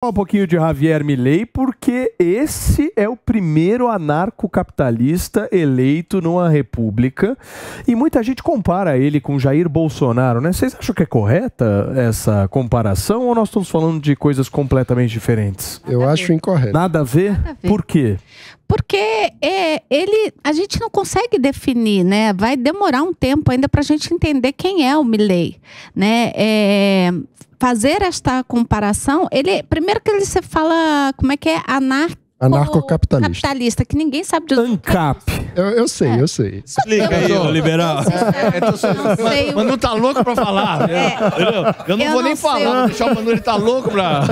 Um pouquinho de Javier Milei, porque esse é o primeiro anarcocapitalista eleito numa república e muita gente compara ele com Jair Bolsonaro, né? Vocês acham que é correta essa comparação ou nós estamos falando de coisas completamente diferentes? Eu acho incorreto. Nada a ver? Nada a ver. Por quê? Porque a gente não consegue definir, né? Vai demorar um tempo ainda para a gente entender quem é o Milei, né? Fazer esta comparação, primeiro que ele se fala, como é que é? Anarcocapitalista. Capitalista, que ninguém sabe de ANCAP. Eu sei, eu sei. Explica aí, ô liberal. O Manu tá louco pra falar. Eu não vou nem falar, vou deixar o Manu, ele tá louco pra...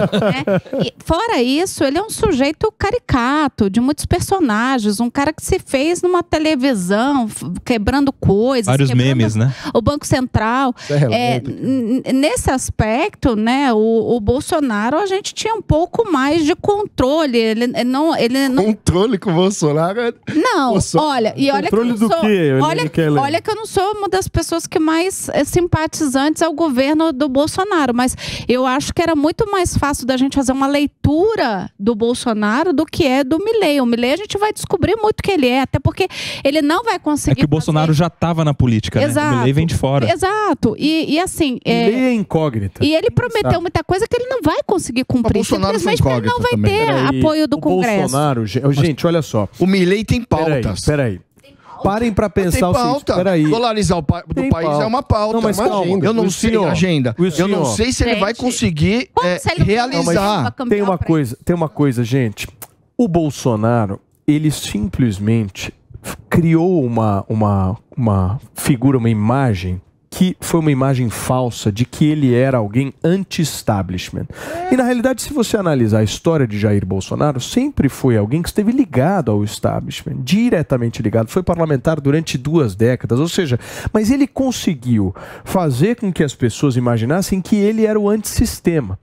E, fora isso, ele é um sujeito caricato, de muitos personagens, um cara que se fez numa televisão, quebrando coisas. Vários memes, né? O Banco Central. Nesse aspecto, né, o Bolsonaro, a gente tinha um pouco mais de controle. Ele não... Controle com o Bolsonaro? Não, olha, e olha Controle que eu do sou, quê? olha que eu não sou uma das pessoas que mais simpatizantes ao governo do Bolsonaro, mas eu acho que era muito mais fácil da gente fazer uma leitura do Bolsonaro do que é do Milei. O Milei a gente vai descobrir muito que ele é, até porque ele não vai conseguir... É que o Bolsonaro já estava na política, Exato. né? O Milei vem de fora. Exato. E assim... Milei é incógnita. E ele prometeu muita coisa que ele não vai conseguir cumprir. Simplesmente ele não vai ter apoio do Congresso. Bolsonaro, gente, olha só. O Milei tem pautas. Peraí. Parem pra pensar o seguinte. Peraí. Dolarizar o do país é uma pauta. Não, mas calma. Eu não sei agenda. Eu não sei se ele vai conseguir realizar. Tem uma coisa, gente. O Bolsonaro, ele simplesmente criou uma figura, uma imagem que foi uma imagem falsa de que ele era alguém anti-establishment. E na realidade, se você analisar a história de Jair Bolsonaro, sempre foi alguém que esteve ligado ao establishment, diretamente ligado, foi parlamentar durante 2 décadas, ou seja, mas ele conseguiu fazer com que as pessoas imaginassem que ele era o antissistema.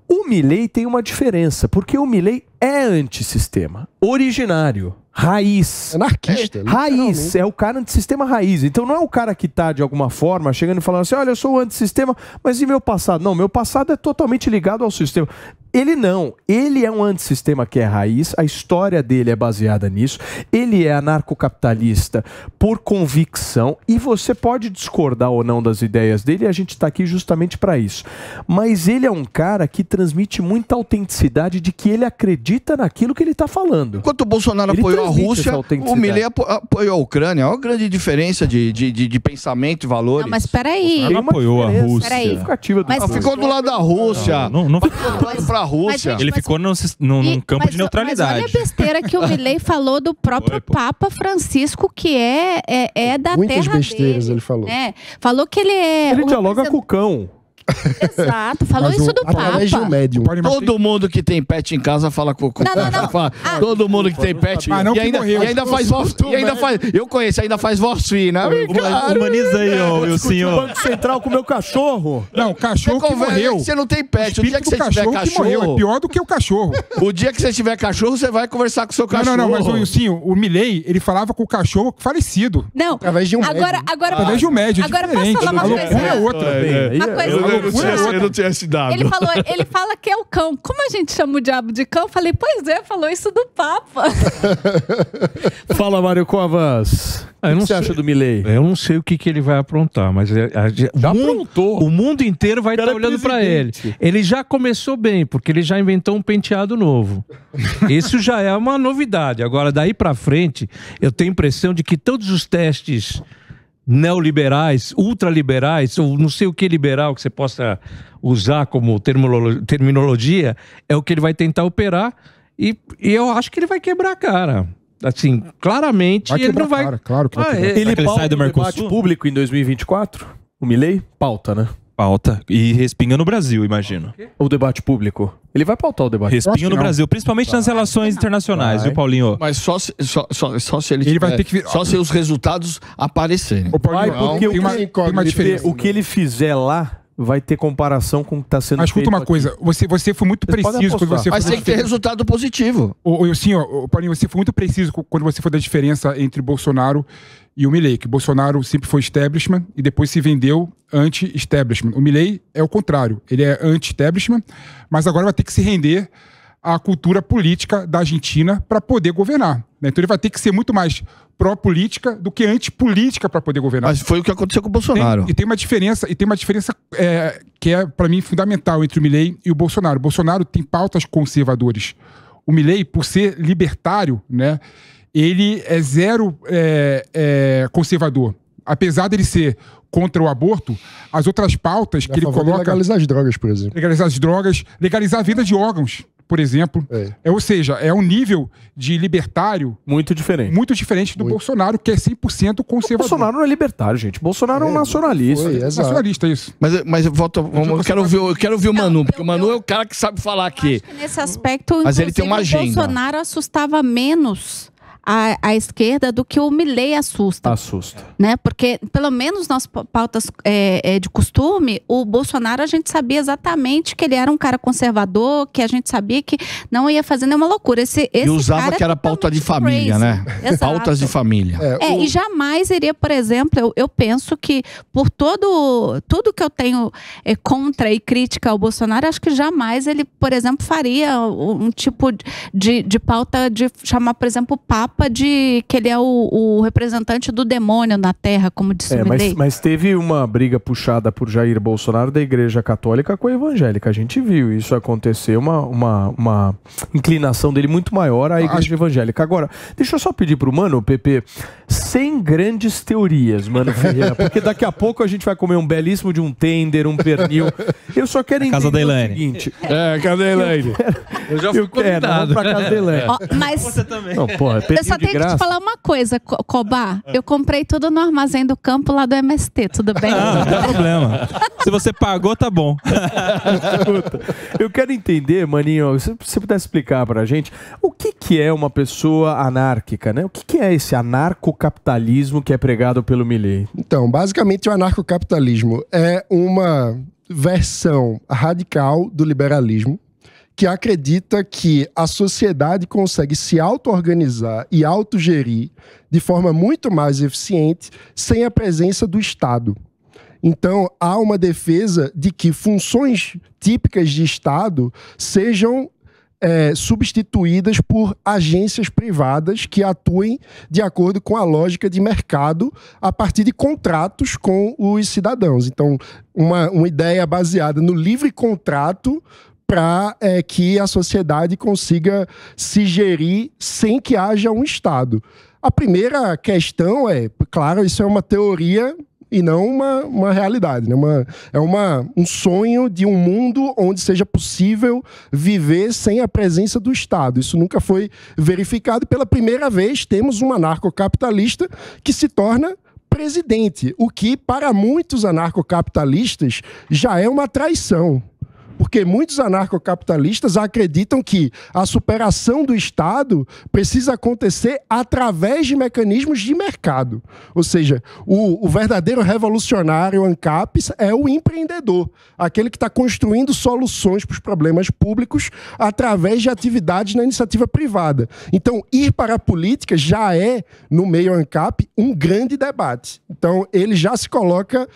O Milei tem uma diferença, porque o Milei é antissistema, originário. Raiz. Anarquista. Raiz. É o cara antissistema raiz. Então não é o cara que tá, de alguma forma, chegando e falando assim, olha, eu sou o antissistema, mas e meu passado? Não, meu passado é totalmente ligado ao sistema. Ele não. Ele é um antissistema que é raiz, a história dele é baseada nisso, ele é anarcocapitalista por convicção, e você pode discordar ou não das ideias dele, e a gente está aqui justamente para isso. Mas ele é um cara que transmite muita autenticidade de que ele acredita naquilo que ele está falando. Enquanto o Bolsonaro apoiou a Rússia, o Milei apoiou a Ucrânia. Olha a grande diferença de pensamento e valores. Não, mas peraí. Ele apoiou a Rússia. Mas ficou do lado da Rússia. Não pra Rússia. Ele ficou num campo de neutralidade. Mas olha a besteira que o Milei falou do próprio Papa Francisco, que é da Muitas terra besteiras dele, ele falou. né? Falou que ele é... Ele dialoga com o cão. Exato, falou isso do Papa. Todo mundo que tem pet em casa fala com o Não. Todo mundo que tem pet e ainda faz voz. Eu conheço, ainda faz voz fina. Humaniza aí, o senhor. O Banco Central com o meu cachorro. Não, o cachorro que morreu. Você não tem pet. O dia que você tiver cachorro é pior do que o cachorro. O dia que você tiver cachorro, você vai conversar com o seu cachorro. Não, mas o Milei, ele falava com o cachorro falecido. Não. Através de um médium. Através de um médium. Agora posso falar uma coisa? É outra. Uma coisa. Eu não tinha esse dado. Ele fala que é o cão. Como a gente chama o diabo de cão? Eu falei, pois é, falou isso do Papa. Fala, Mário Covas. O que você acha do Milei? Eu não sei o que ele vai aprontar, mas já aprontou. O mundo inteiro vai estar olhando para ele. Ele já começou bem, porque ele já inventou um penteado novo. Isso já é uma novidade. Agora, daí para frente, eu tenho a impressão de que todos os testes neoliberais, ultraliberais, ou não sei o que liberal que você possa usar como terminologia, é o que ele vai tentar operar, e eu acho que ele vai quebrar a cara. Assim, claramente ele não vai... Cara, claro que vai Ele sai do debate público em 2024? O Milei? Pauta, né? Pauta. E respinga no Brasil, imagino. O debate público. Ele vai pautar o debate. Respinga no Brasil, principalmente nas relações internacionais, viu, Paulinho? Mas só se ele vai ter que vir... Só se os resultados aparecerem. Vai, porque o que ele fizer lá vai ter comparação com o que está sendo Mas escuta feito uma coisa, você foi muito preciso quando você... Mas tem que ter resultado positivo. Sim, Paulinho, você foi muito preciso quando você foi da diferença entre Bolsonaro e o Milei, que Bolsonaro sempre foi establishment e depois se vendeu anti-establishment. O Milei é o contrário, ele é anti-establishment, mas agora vai ter que se render à cultura política da Argentina para poder governar, né? Então ele vai ter que ser muito mais pró-política do que antipolítica para poder governar. Mas foi o que aconteceu com o Bolsonaro. Tem uma diferença que é, para mim, fundamental entre o Milei e o Bolsonaro. O Bolsonaro tem pautas conservadoras. O Milei, por ser libertário, né, ele é zero conservador. Apesar dele ser contra o aborto, as outras pautas que ele coloca... Legalizar as drogas, por exemplo. Legalizar as drogas, legalizar a venda de órgãos, por exemplo. Ou seja, é um nível de libertário muito diferente do Bolsonaro, que é 100% conservador. O Bolsonaro não é libertário, gente. Bolsonaro é um nacionalista. Nacionalista, isso. Mas eu volto. Eu quero ouvir o Manu, porque o Manu é o cara que sabe falar aqui. Nesse aspecto, mas ele tem uma agenda. O Bolsonaro assustava menos a esquerda do que o Milei assusta. Né? Porque, pelo menos nas pautas de costume, o Bolsonaro, a gente sabia exatamente que ele era um cara conservador, que a gente sabia que não ia fazer nenhuma loucura. E usava que era pauta de família, né? Exato. Pautas de família. E jamais iria, por exemplo, eu penso que por tudo que eu tenho contra e crítica ao Bolsonaro, acho que jamais ele, por exemplo, faria um tipo de pauta de chamar, por exemplo, o Papa de que ele é o representante do demônio na Terra, como disse o Milei. Mas teve uma briga puxada por Jair Bolsonaro da Igreja Católica com a evangélica. A gente viu isso acontecer, uma inclinação dele muito maior à Igreja Evangélica. Agora, deixa eu só pedir pro Mano, Pepe, sem grandes teorias, Mano Ferreira, porque daqui a pouco a gente vai comer um belíssimo de um tender, um pernil. Eu só quero entender o seguinte. Cadê a Elaine? Eu já fui convidado. Vamos pra casa da Elaine. Mas você também. Não, porra, eu só tenho que te falar uma coisa, Cobá. Eu comprei tudo no armazém do campo lá do MST, tudo bem? Não tem problema. Se você pagou, tá bom. Escuta, eu quero entender, Maninho, se você pudesse explicar pra gente o que é uma pessoa anárquica, né? O que é esse anarcocapitalismo que é pregado pelo Milei? Então, basicamente o anarcocapitalismo é uma versão radical do liberalismo que acredita que a sociedade consegue se auto-organizar e autogerir de forma muito mais eficiente sem a presença do Estado. Então, há uma defesa de que funções típicas de Estado sejam substituídas por agências privadas que atuem de acordo com a lógica de mercado a partir de contratos com os cidadãos. Então, uma ideia baseada no livre contrato para que a sociedade consiga se gerir sem que haja um Estado. A primeira questão claro, isso é uma teoria e não uma realidade, né? Um sonho de um mundo onde seja possível viver sem a presença do Estado. Isso nunca foi verificado. Pela primeira vez, temos um anarcocapitalista que se torna presidente, o que, para muitos anarcocapitalistas, já é uma traição. Porque muitos anarcocapitalistas acreditam que a superação do Estado precisa acontecer através de mecanismos de mercado. Ou seja, o verdadeiro revolucionário ANCAP é o empreendedor, aquele que está construindo soluções para os problemas públicos através de atividades na iniciativa privada. Então, ir para a política já é, no meio ANCAP, um grande debate. Então, ele já se coloca,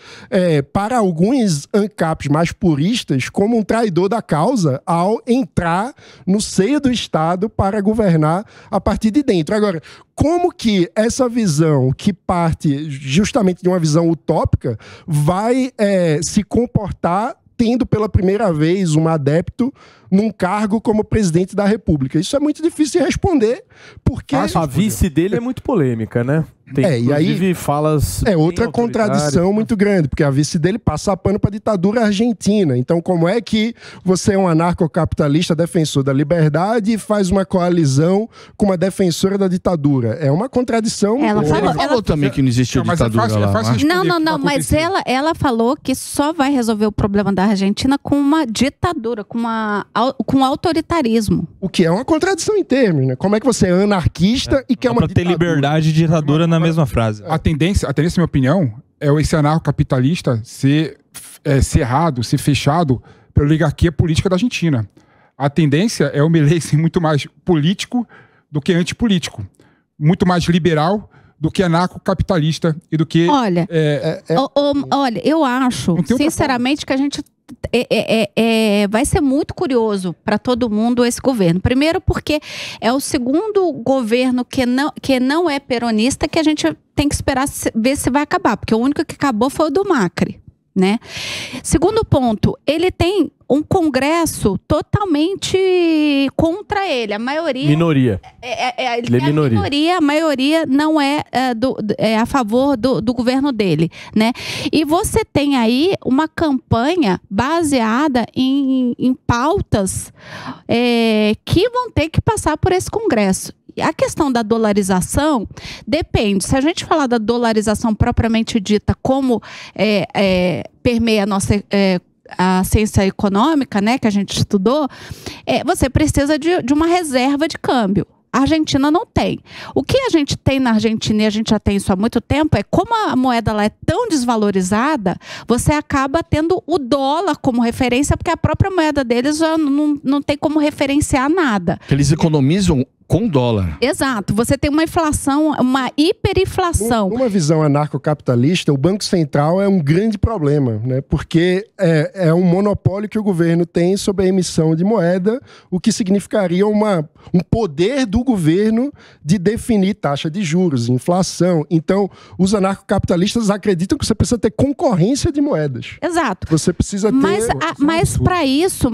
para alguns ANCAPs mais puristas, como um traidor da causa ao entrar no seio do Estado para governar a partir de dentro. Agora, como que essa visão, que parte justamente de uma visão utópica, vai se comportar tendo pela primeira vez um adepto num cargo como presidente da República? Isso é muito difícil de responder, porque... A vice dele é muito polêmica, né? Tem, e aí falas... outra contradição muito grande, porque a vice dele passa pano para a ditadura argentina. Então, como é que você é um anarcocapitalista defensor da liberdade e faz uma coalizão com uma defensora da ditadura? É uma contradição. Ela falou também que não existiu ditadura lá. Não, mas ela falou que só vai resolver o problema da Argentina com uma ditadura, com autoritarismo. O que é uma contradição em termos, né? Como é que você é anarquista e quer uma ditadura? Ter liberdade e ditadura na mesma frase. A tendência, na minha opinião, é esse anarcocapitalista ser cerrado, ser fechado pela oligarquia política da Argentina. A tendência é o Milei ser muito mais político do que antipolítico. Muito mais liberal do que anarcocapitalista e do que... Olha, olha, eu acho, sinceramente, que a gente... vai ser muito curioso para todo mundo esse governo. Primeiro porque é o segundo governo que não é peronista, que a gente tem que esperar ver se vai acabar, porque o único que acabou foi o do Macri, né? Segundo ponto, ele tem um Congresso totalmente contra ele. A maioria... Minoria. Ele é minoria. A maioria não é, a favor do governo dele, né? E você tem aí uma campanha baseada em pautas que vão ter que passar por esse Congresso. A questão da dolarização depende. Se a gente falar da dolarização propriamente dita, como permeia a ciência econômica, né, que a gente estudou, você precisa de uma reserva de câmbio. A Argentina não tem. O que a gente tem na Argentina, e a gente já tem isso há muito tempo, é como a moeda lá é tão desvalorizada, você acaba tendo o dólar como referência, porque a própria moeda deles já não tem como referenciar nada. Eles economizam com dólar. Exato. Você tem uma inflação, uma hiperinflação. Numa visão anarcocapitalista, o Banco Central é um grande problema, né? Porque é um monopólio que o governo tem sobre a emissão de moeda, o que significaria um poder do governo de definir taxa de juros, inflação. Então, os anarcocapitalistas acreditam que você precisa ter concorrência de moedas. Exato. Você precisa ter... Mas para isso,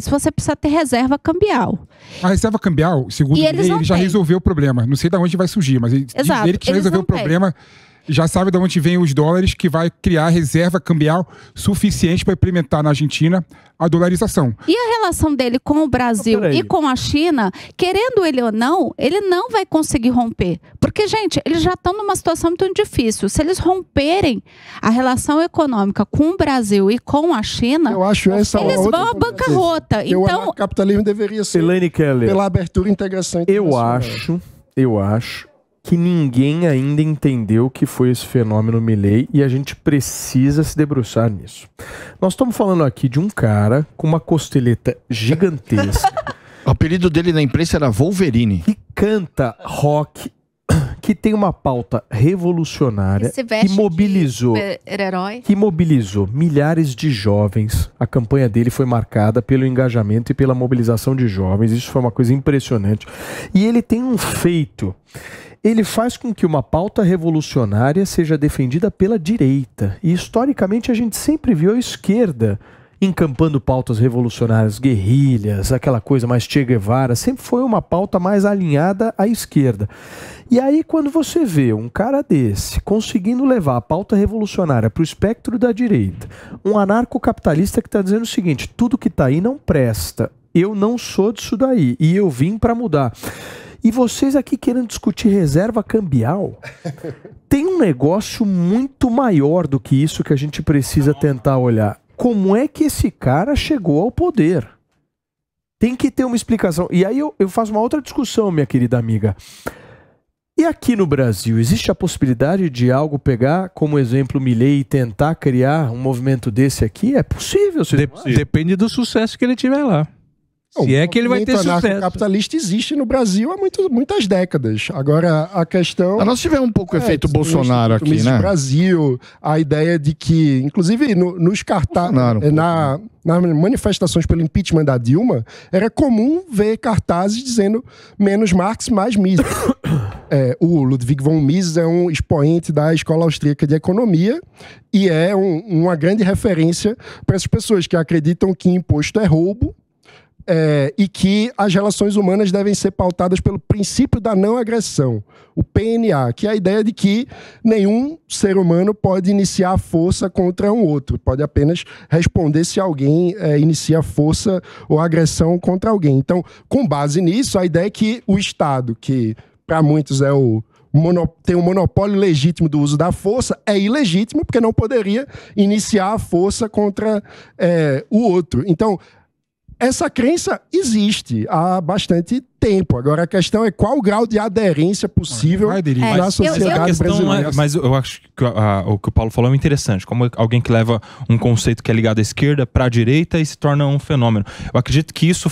você precisa ter reserva cambial. A reserva cambial, segundo ele já resolveu o problema. Não sei de onde vai surgir, mas ele diz ele que já resolveu o problema. Já sabe de onde vem os dólares, que vai criar reserva cambial suficiente para implementar na Argentina a dolarização. E a relação dele com o Brasil e com a China, querendo ele ou não, ele não vai conseguir romper. Porque, gente, eles já estão numa situação muito difícil. Se eles romperem a relação econômica com o Brasil e com a China, eu acho eles vão à bancarrota. Então, o capitalismo deveria ser pela abertura e integração internacional. Eu acho que ninguém ainda entendeu o que foi esse fenômeno Milei e a gente precisa se debruçar nisso. Nós estamos falando aqui de um cara com uma costeleta gigantesca. O apelido dele na imprensa era Wolverine. Que canta rock, que tem uma pauta revolucionária, que mobilizou milhares de jovens. A campanha dele foi marcada pelo engajamento e pela mobilização de jovens. Isso foi uma coisa impressionante. E ele tem um feito... Ele faz com que uma pauta revolucionária seja defendida pela direita. E, historicamente, a gente sempre viu a esquerda encampando pautas revolucionárias, guerrilhas, aquela coisa mais Che Guevara. Sempre foi uma pauta mais alinhada à esquerda. E aí, quando você vê um cara desse conseguindo levar a pauta revolucionária para o espectro da direita, um anarcocapitalista que está dizendo o seguinte: tudo que está aí não presta. Eu não sou disso daí. E eu vim para mudar. E vocês aqui querendo discutir reserva cambial, tem um negócio muito maior do que isso que a gente precisa tentar olhar. Como é que esse cara chegou ao poder? Tem que ter uma explicação. E aí eu faço uma outra discussão, minha querida amiga. E aqui no Brasil, existe a possibilidade de algo pegar como exemplo Milei e tentar criar um movimento desse aqui? É possível? Depende do sucesso que ele tiver lá. Se é que ele vai ter sucesso. O capitalista existe no Brasil há muitas décadas. Agora, a questão... Nós tivemos um pouco o efeito Bolsonaro aqui, né? No Brasil, a ideia de que, inclusive, nos cartazes, nas manifestações pelo impeachment da Dilma, era comum ver cartazes dizendo menos Marx, mais Mises. O Ludwig von Mises é um expoente da Escola Austríaca de Economia e é uma grande referência para essas pessoas que acreditam que imposto é roubo, e que as relações humanas devem ser pautadas pelo princípio da não agressão, o PNA, que é a ideia de que nenhum ser humano pode iniciar força contra um outro, pode apenas responder se alguém inicia força ou agressão contra alguém. Então, com base nisso, a ideia é que o Estado, que para muitos tem um monopólio legítimo do uso da força, é ilegítimo, porque não poderia iniciar a força contra o outro. Então, essa crença existe há bastante tempo. Agora, a questão é qual o grau de aderência possível na sociedade brasileira. Mas eu acho que o que o Paulo falou é interessante. Como alguém que leva um conceito que é ligado à esquerda para a direita e se torna um fenômeno. Eu acredito que isso,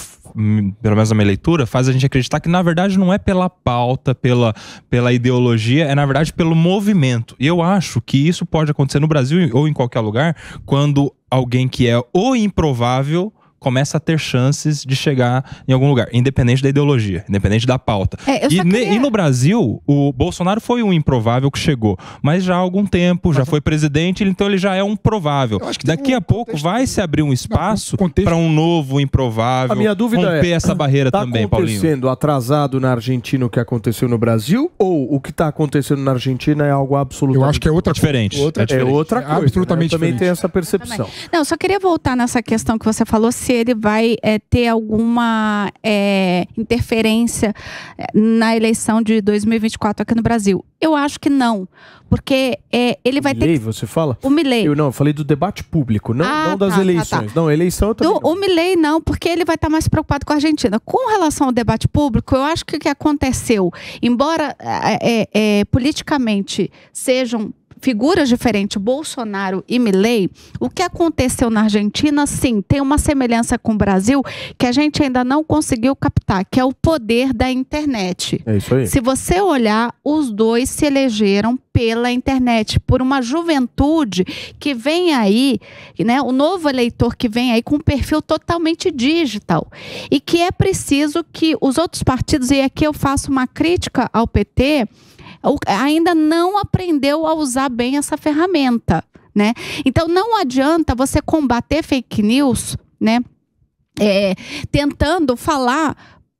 pelo menos na minha leitura, faz a gente acreditar que, na verdade, não é pela pauta, pela ideologia, é, na verdade, pelo movimento. E eu acho que isso pode acontecer no Brasil ou em qualquer lugar, quando alguém que é o improvável começa a ter chances de chegar em algum lugar, independente da ideologia, independente da pauta. E no Brasil, o Bolsonaro foi um improvável que chegou, mas já há algum tempo, já foi presidente, então ele já é um provável. Daqui a pouco vai se abrir um espaço para um novo improvável. A minha dúvida romper essa barreira também, Paulinho. Está acontecendo atrasado na Argentina o que aconteceu no Brasil, ou o que está acontecendo na Argentina é algo absolutamente... Eu acho que é outra diferente. É outra coisa. Absolutamente Eu também diferente. tenho essa percepção. Não, eu só queria voltar nessa questão que você falou, se ele vai ter alguma interferência na eleição de 2024 aqui no Brasil. Eu acho que não, porque ele vai ter... Você fala? O Milei. Eu falei do debate público, não das eleições. Não, eleição eu também não. O Milei não, porque ele vai estar mais preocupado com a Argentina. Com relação ao debate público, eu acho que o que aconteceu, embora politicamente sejam figuras diferentes, Bolsonaro e Milei, o que aconteceu na Argentina, sim, tem uma semelhança com o Brasil que a gente ainda não conseguiu captar, que é o poder da internet. É isso aí. Se você olhar, os dois se elegeram pela internet, por uma juventude que vem aí, né, o novo eleitor que vem aí com um perfil totalmente digital. E que é preciso que os outros partidos, e aqui eu faço uma crítica ao PT, ainda não aprendeu a usar bem essa ferramenta, né? Então não adianta você combater fake news, né? Tentando falar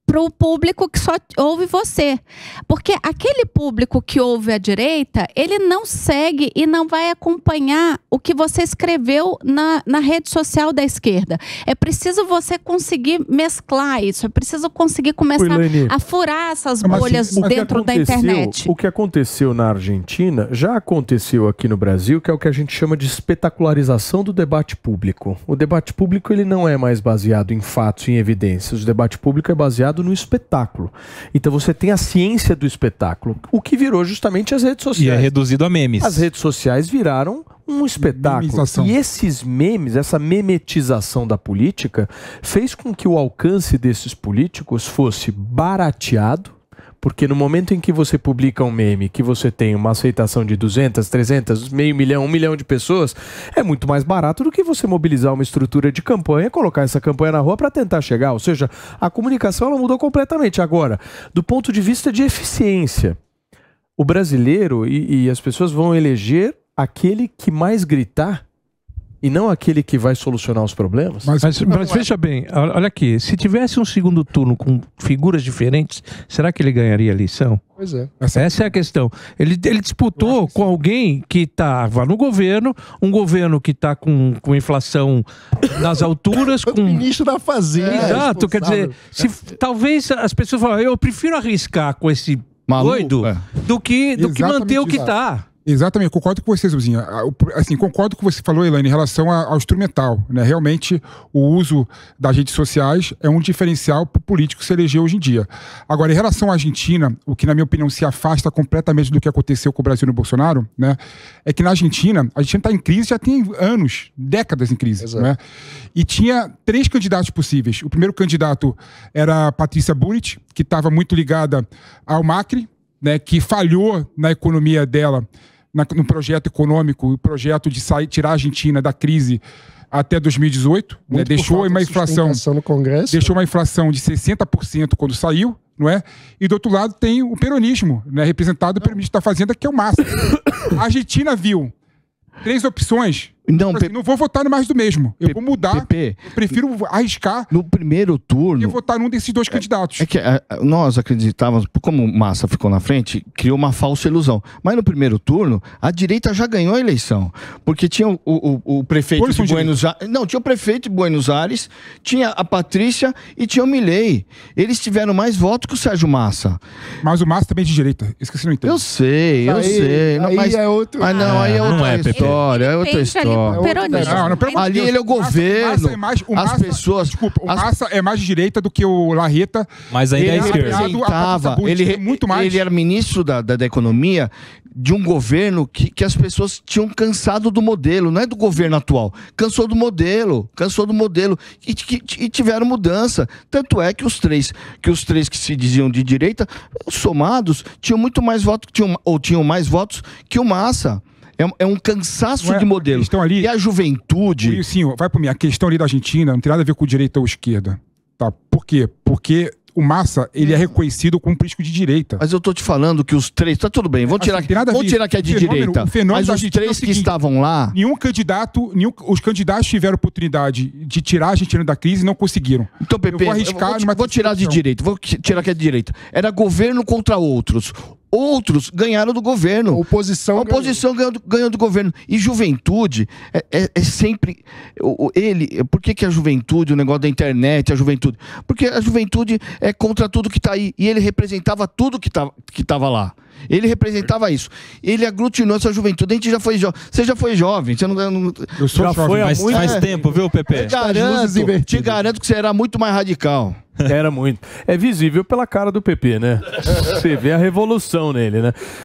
para o público que só ouve você. Porque aquele público que ouve a direita, ele não segue e não vai acompanhar o que você escreveu na rede social da esquerda. É preciso você conseguir mesclar isso, é preciso conseguir começar a furar essas bolhas dentro da internet. O que aconteceu na Argentina já aconteceu aqui no Brasil, que é o que a gente chama de espetacularização do debate público. O debate público ele não é mais baseado em fatos, em evidências. O debate público é baseado no espetáculo. Então você tem a ciência do espetáculo, o que virou justamente as redes sociais. E é reduzido a memes. As redes sociais viraram um espetáculo. E esses memes, essa memetização da política, fez com que o alcance desses políticos fosse barateado, porque no momento em que você publica um meme, que você tem uma aceitação de 200, 300, meio milhão, 1 milhão de pessoas, é muito mais barato do que você mobilizar uma estrutura de campanha, colocar essa campanha na rua para tentar chegar. Ou seja, a comunicação ela mudou completamente. Agora, do ponto de vista de eficiência, o brasileiro e as pessoas vão eleger aquele que mais gritar e não aquele que vai solucionar os problemas? Mas veja bem, olha aqui, se tivesse um segundo turno com figuras diferentes, será que ele ganharia a eleição? Pois é. Essa é a questão. Ele disputou com alguém que estava no governo, um governo que está com inflação nas alturas. com o ministro da Fazenda. Exato, quer dizer, talvez as pessoas falam, eu prefiro arriscar com esse doido do que manter o que está. Exatamente, concordo com você, Zuzinha. Assim, concordo com o que você falou, Elaine, em relação ao instrumental, né? Realmente, o uso das redes sociais é um diferencial para o político se eleger hoje em dia. Agora, em relação à Argentina, o que, na minha opinião, se afasta completamente do que aconteceu com o Brasil e o Bolsonaro, né? É que na Argentina, a Argentina está em crise, já tem anos, décadas em crise, né? E tinha 3 candidatos possíveis. O primeiro candidato era a Patrícia Bullrich, que estava muito ligada ao Macri, né? Que falhou na economia dela, no projeto econômico, o projeto de tirar a Argentina da crise até 2018, né? Deixou uma inflação no Congresso. Deixou uma inflação de 60% quando saiu, não é? E do outro lado tem o peronismo, né? Representado pelo ministro da Fazenda, que é o Massa. A Argentina viu 3 opções. Não, não vou votar no mais do mesmo. Eu vou mudar. Eu prefiro arriscar. No primeiro turno. E votar num desses 2 candidatos. É que nós acreditávamos, como o Massa ficou na frente, criou uma falsa ilusão. Mas no primeiro turno, a direita já ganhou a eleição. Porque tinha o prefeito de Buenos Aires. Não, tinha o prefeito de Buenos Aires, tinha a Patrícia e tinha o Milei. Eles tiveram mais votos que o Sérgio Massa. Mas o Massa também é de direita. Isso que você não entende. Eu sei. Aí é outro. Aí é outra história. É outra história. por peronismo. Ali ele é o governo. As pessoas. Desculpa, o Massa é mais de direita do que o Larreta. Mas ainda é esquerda. Ele era ministro da Economia de um governo que as pessoas tinham cansado do modelo, não é do governo atual. Cansou do modelo e tiveram mudança. Tanto é que os três que se diziam de direita, somados, tinham muito mais votos, tinham mais votos que o Massa. É um cansaço de modelo. E a juventude... Sim, vai por mim. A questão ali da Argentina não tem nada a ver com direita ou esquerda. Tá? Por quê? Porque o Massa, ele é reconhecido como político de direita. Mas eu tô te falando que os três... Tá tudo bem, vamos tirar que é de direita. Mas os três que estavam lá... Os candidatos tiveram oportunidade de tirar a Argentina da crise e não conseguiram. Então, Pepe, vou tirar de direita. Vou tirar que é de direita. Era governo contra outros. Outros ganharam do governo. A oposição ganhou do governo. E juventude é sempre... Por que a juventude, o negócio da internet, a juventude? Porque a juventude é contra tudo que está aí. E ele representava tudo que estava lá. Ele representava isso. Ele aglutinou essa juventude. A gente já foi jovem. Você já foi jovem. Você não eu sou jovem. Faz tempo, viu, Pepe? Te garanto que você era muito mais radical. Era muito. É visível pela cara do PP, né? Você vê a revolução nele, né?